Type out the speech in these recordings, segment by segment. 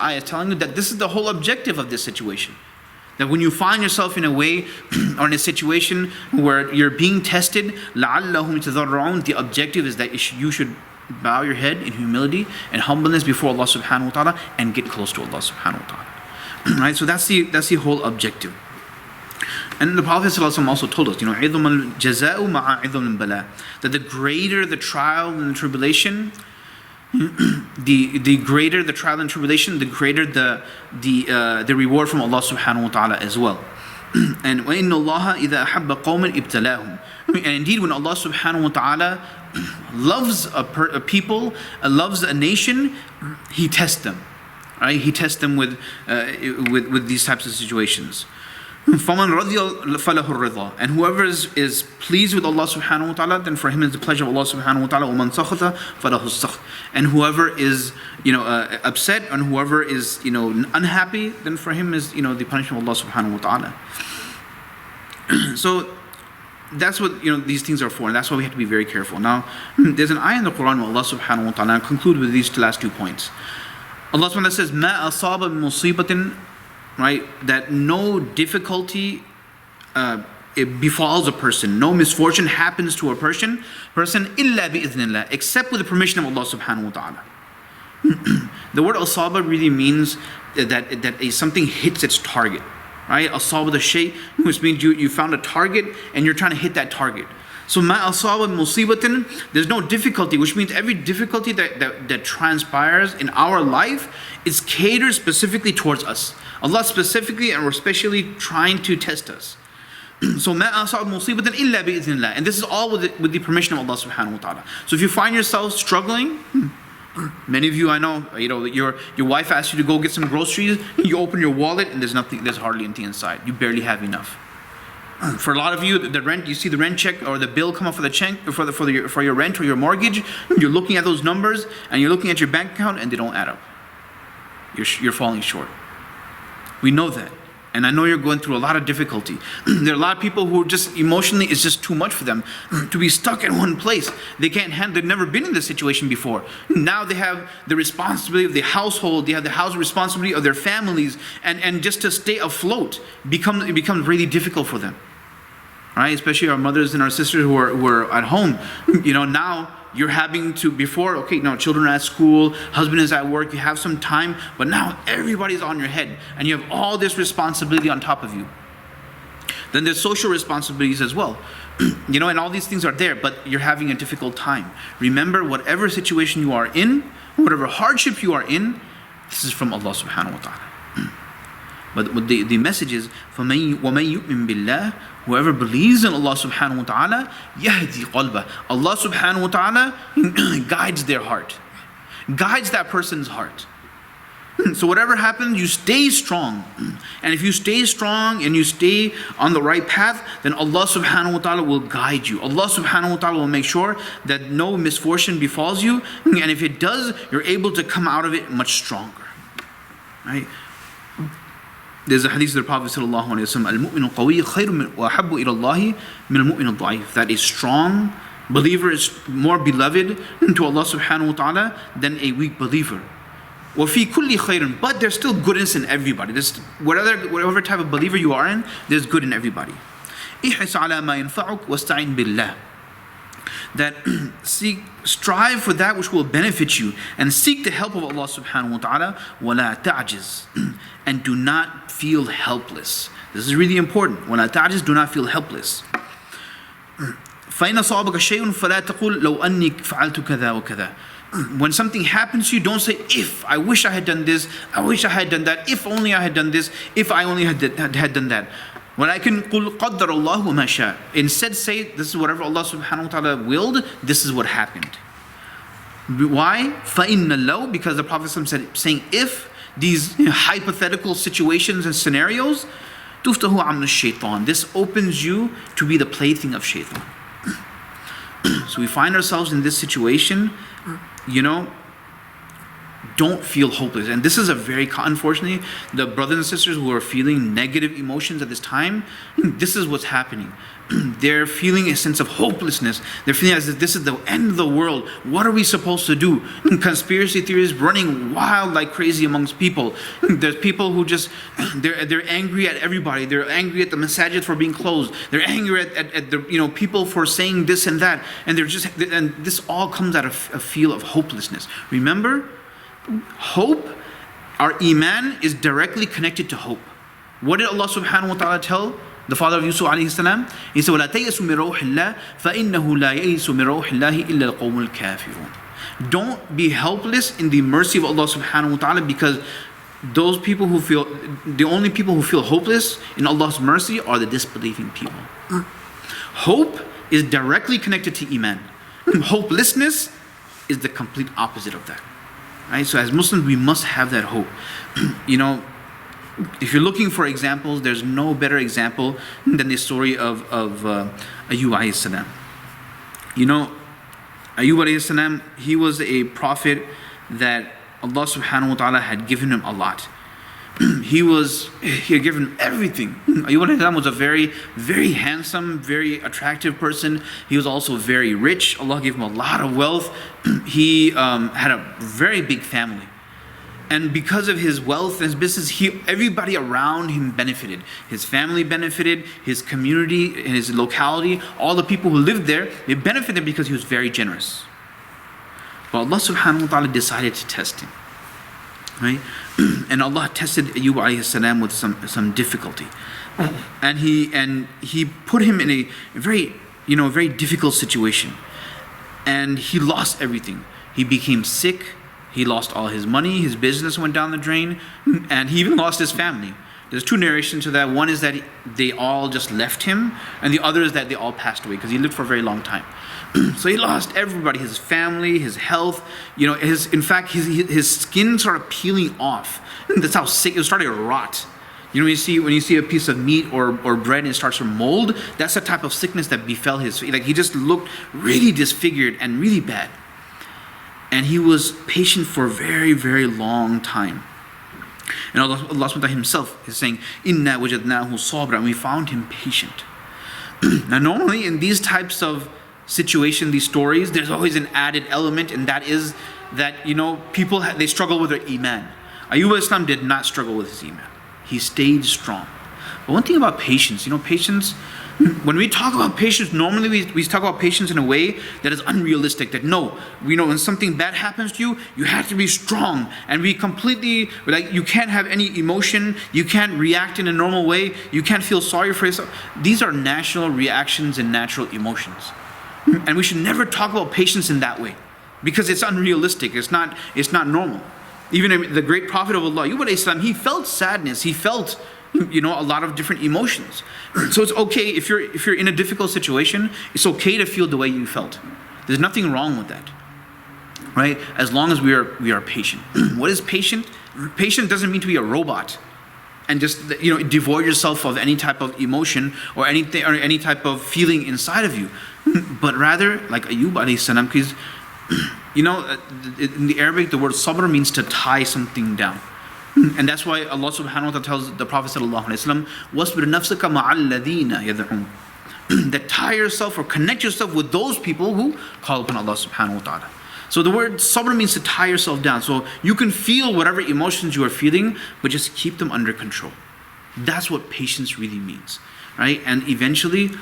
ayah telling you that this is the whole objective of this situation. That when you find yourself in a way or in a situation where you're being tested, لَعَلَّهُمْ يَتَضَرَّعُونَ, the objective is that you should bow your head in humility and humbleness before Allah subhanahu wa ta'ala and get close to Allah subhanahu wa ta'ala. Right? So that's the whole objective. And the Prophet ﷺ also told us, عِظُمَ الْجَزَاءُ مَعَ عِظُمِ الْبَلَاءِ, that the greater the trial and the tribulation, the greater the trial and tribulation, the greater the reward from Allah subhanahu wa ta'ala as well. And وَإِنَّ اللَّهَ إِذَا أَحَبَّ قَوْمًا ابْتَلَاهُم. And indeed, when Allah subhanahu wa ta'ala loves a people, loves a nation, He tests them. Right? He tests them with these types of situations. فَمَنْ رَضِيَ فَلَهُ الرِّضَى. And whoever is pleased with Allah subhanahu wa ta'ala, then for him is the pleasure of Allah subhanahu wa ta'ala. وَمَنْ سَخَطَ فَلَهُ السَّخْطُ. And whoever is upset and whoever is unhappy, then for him is the punishment of Allah subhanahu wa ta'ala. So that's what these things are for, and that's why we have to be very careful. Now, there's an ayah in the Quran where Allah subhanahu wa ta'ala, and I'll conclude with these last 2 points. Allah subhanahu wa ta'ala says, مَا أَصَابَ مِن مُصِيبَةٍ, right, that no difficulty it befalls a person, no misfortune happens to a person إِلَّا بِإِذْنِ اللَّهِ, except with the permission of Allah subhanahu wa ta'ala. The word asaba really means that something hits its target. Right? Asaba the shay, which means you found a target and you're trying to hit that target. So ma asaba musibatin, there's no difficulty, which means every difficulty that transpires in our life is catered specifically towards us. Allah specifically and especially trying to test us. So ma asaba musibatin illa bi idhnillah, and this is all with the permission of Allah subhanahu wa ta'ala. So if you find yourself struggling, many of you I know, your wife asks you to go get some groceries, you open your wallet and there's hardly anything inside. You barely have enough. For a lot of you, the rent, you see the rent check or the bill come up for the check for your rent or your mortgage, you're looking at those numbers and you're looking at your bank account and they don't add up. You're falling short. We know that. And I know you're going through a lot of difficulty. There are a lot of people who just emotionally, it's just too much for them to be stuck in one place. They can't handle, they've never been in this situation before. Now they have the responsibility of the household, they have the house responsibility of their families, and just to stay afloat, it becomes really difficult for them. Right? Especially our mothers and our sisters who are at home. Now you're having to, before, children are at school, husband is at work, you have some time, but now everybody's on your head and you have all this responsibility on top of you. Then there's social responsibilities as well. And all these things are there, but you're having a difficult time. Remember, whatever situation you are in, whatever hardship you are in, this is from Allah subhanahu wa ta'ala. But the message is, وَمَن يُؤْمِن بِاللَّهِ, whoever believes in Allah subhanahu wa ta'ala, يَهْدِي قَلْبَهُ, Allah subhanahu wa ta'ala guides their heart, guides that person's heart. So whatever happens, you stay strong. And if you stay strong and you stay on the right path, then Allah subhanahu wa ta'ala will guide you. Allah subhanahu wa ta'ala will make sure that no misfortune befalls you. And if it does, you're able to come out of it much stronger. Right? There's a hadith of the Prophet sallallahu alaihi wasallam, al-mu'minu qawiyyu khayrun wa ahabbu ila Allahi min al-mu'min ad-da'if, that a strong believer is more beloved to Allah subhanahu wa ta'ala than a weak believer. Wa fi kulli khayrun, but there's still goodness in everybody. There's whatever type of believer you are in, there's good in everybody. Ihris ala ma yanfa'uk wasta'in billah, that strive for that which will benefit you and seek the help of Allah subhanahu wa ta'ala. وَلَا تَعْجِزْ, and do not feel helpless. This is really important. وَلَا تَعْجِزْ, do not feel helpless. فَإِنَّ صَابَكَ شَيْءٌ فَلَا تَقُلْ لَوْ أَنِّي فَعَلْتُ كَذَا وَكَذَا. When something happens to you, don't say, if I wish I had done this, I wish I had done that, if only I had done this, if I only had done that. وَلَكِنْ قُلْ قَدَّرَ اللَّهُ مَا شَاءَ. Instead say, this is whatever Allah subhanahu wa ta'ala willed, this is what happened. Why? فَإِنَّ اللَّوْ, because the Prophet said, saying if, these hypothetical situations and scenarios, تُفْتَهُ عَمْلُ الشَّيْطَانِ, this opens you to be the plaything of shaitan. So we find ourselves in this situation, Don't feel hopeless. And this is a very, unfortunately, the brothers and sisters who are feeling negative emotions at this time, this is what's happening. They're feeling a sense of hopelessness. They're feeling as if this is the end of the world. What are we supposed to do? Conspiracy theories running wild like crazy amongst people. There's people who just, they're angry at everybody. They're angry at the masajid for being closed. They're angry at the people for saying this and that. And and this all comes out of a feel of hopelessness. Remember, hope, our iman is directly connected to hope. What did Allah subhanahu wa ta'ala tell the father of Yusuf alayhi salam? He said, وَلَا تَيْأَسُوا مِنْ رَوْحِ اللَّهِ فَإِنَّهُ لَا يَيْأَسُ مِنْ رَوْحِ اللَّهِ إِلَّا الْقَوْمُ الْكَافِرُونَ. Don't be helpless in the mercy of Allah subhanahu wa ta'ala, because those people who feel, the only people who feel hopeless in Allah's mercy are the disbelieving people. Hope is directly connected to iman. Hopelessness is the complete opposite of that. Right? So as Muslims, we must have that hope. If you're looking for examples, there's no better example than the story of Ayyub alayhi salam. Ayyub alayhi salam, he was a prophet that Allah subhanahu wa ta'ala had given him a lot. He had given him everything. Ayyub alayhi salam was a very, very handsome, very attractive person. He was also very rich. Allah gave him a lot of wealth. He had a very big family. And because of his wealth and his business, everybody around him benefited. His family benefited, his community, his locality, all the people who lived there, they benefited because he was very generous. But Allah subhanahu wa ta'ala decided to test him. Right? And Allah tested Ayyub alayhi salam with some difficulty. And he put him in a very, very difficult situation. And he lost everything. He became sick. He lost all his money, his business went down the drain, and he even lost his family. There's two narrations to that. One is that they all just left him, and the other is that they all passed away because he lived for a very long time. So he lost everybody, his family, his health. In fact, his skin started peeling off. That's how sick it started to rot. When you see a piece of meat or bread and it starts to mold, that's the type of sickness that befell his. Like, he just looked really disfigured and really bad. And he was patient for a very, very long time. And Allah SWT himself is saying, Inna wajadnahu sabra, and we found him patient. Now normally in these types of situations, these stories, there's always an added element, and that is that, people, they struggle with their iman. Ayyub Islam did not struggle with his iman. He stayed strong. But one thing about patience, patience, when we talk about patience, normally we talk about patience in a way that is unrealistic. That when something bad happens to you, you have to be strong and be completely, you can't have any emotion, you can't react in a normal way, you can't feel sorry for yourself. These are natural reactions and natural emotions. And we should never talk about patience in that way, because it's unrealistic, it's not normal. Even the great prophet of Allah, Ayyub alayhi salam, he felt sadness, he felt a lot of different emotions. So it's okay if you're in a difficult situation, it's okay to feel the way you felt. There's nothing wrong with that, right? As long as we are patient. What is patient? Patient doesn't mean to be a robot and just devoid yourself of any type of emotion or anything or any type of feeling inside of you, but rather like Ayyub alayhi salam, because in the Arabic the word sabr means to tie something down. And that's why Allah subhanahu wa ta'ala tells the Prophet sallallahu alaihi wasallam, وَاصْبِرْ نَفْسَكَ مَعَ الَّذِينَ يَدْعُونَ. That tie yourself or connect yourself with those people who call upon Allah subhanahu wa ta'ala. So the word sabr means to tie yourself down. So you can feel whatever emotions you are feeling, but just keep them under control. That's what patience really means, right? And eventually,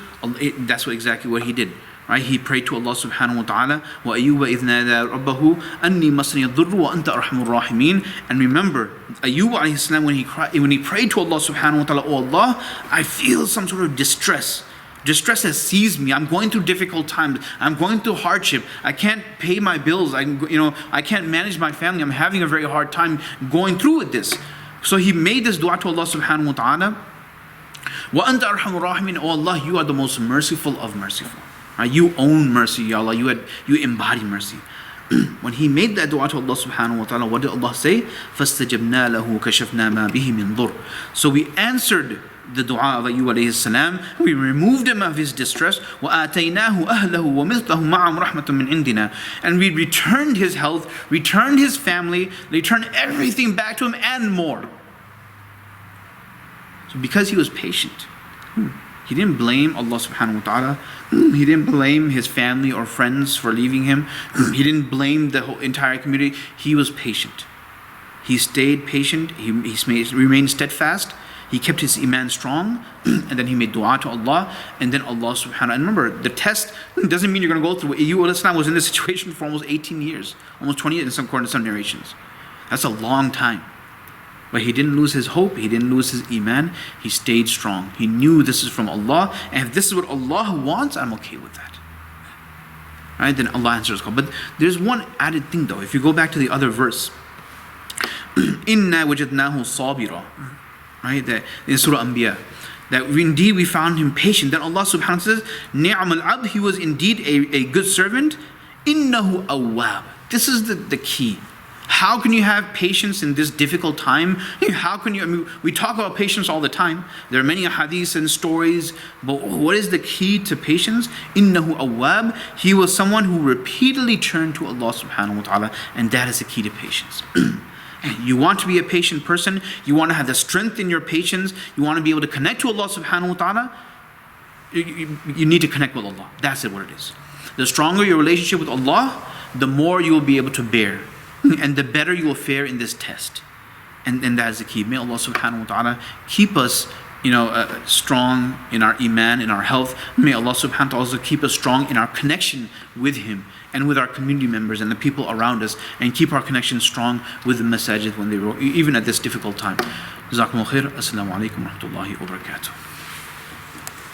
that's exactly what he did. Right? He prayed to Allah subhanahu wa ta'ala, وَأَيُّوبَ إِذْ نَادَى رَبَّهُ أَنِّي مَسَّنِيَ الضُّرُّ وَأَنْتَ أَرْحَمُ الرَّاحِمِينَ. And remember, Ayyub alayhi salam, when he prayed to Allah subhanahu wa ta'ala, Oh Allah, I feel some sort of distress. Distress has seized me. I'm going through difficult times. I'm going through hardship. I can't pay my bills. I can't manage my family. I'm having a very hard time going through with this. So he made this dua to Allah subhanahu wa ta'ala. وَأَنْتَ أَرْحَمُ الرَّاحِمِينَ. Oh Allah, you are the most merciful of merciful. You own mercy, Ya Allah. You embody mercy. When he made that dua to Allah subhanahu wa ta'ala, what did Allah say? فَاسْتَجَبْنَا لَهُ كَشَفْنَا مَا بِهِ مِنْ ضُرٍّ. So we answered the dua of Ayyub alayhi salam. We removed him of his distress. وَآتَيْنَاهُ أَهْلَهُ وَمِثْلَهُ مَعَهُمْ رَحْمَةٌ مِّنْ عِنْدِنَا. And we returned his health, returned his family, returned everything back to him and more. So because he was patient, he didn't blame Allah subhanahu wa ta'ala. He didn't blame his family or friends for leaving him. He didn't blame the whole entire community. He was patient. He stayed patient. He remained steadfast. He kept his iman strong, and then he made dua to Allah, and then Allah subhanahu wa ta'ala. And remember, the test doesn't mean you're going to go through it. Ayyub al-Islam was in this situation for almost 18 years, almost 20 years according to some narrations. That's a long time. But he didn't lose his hope, he didn't lose his iman, he stayed strong. He knew this is from Allah, and if this is what Allah wants, I'm okay with that. Right? Then Allah answers his call. But there's one added thing though. If you go back to the other verse, Inna wajadnahu sabira. Right? That in Surah Anbiya, that indeed we found him patient. Then Allah subhanahu wa ta'ala says, Ni'mal abd, he was indeed a good servant. Innahu awwab. This is the key. How can you have patience in this difficult time? How can you, I mean, we talk about patience all the time. There are many hadiths and stories, but what is the key to patience? Innahu awwab. He was someone who repeatedly turned to Allah subhanahu wa ta'ala, and that is the key to patience. You want to be a patient person, you want to have the strength in your patience, you want to be able to connect to Allah subhanahu wa ta'ala, you need to connect with Allah. That's what it is. The stronger your relationship with Allah, the more you will be able to bear, and the better you will fare in this test. And that is the key. May Allah subhanahu wa ta'ala keep us strong in our iman, in our health. May Allah subhanahu wa ta'ala also keep us strong in our connection with Him and with our community members and the people around us, and keep our connection strong with the masajid when they even at this difficult time. Jazakumullah khair. Assalamu alaikum wa rahmatullahi wa barakatuh.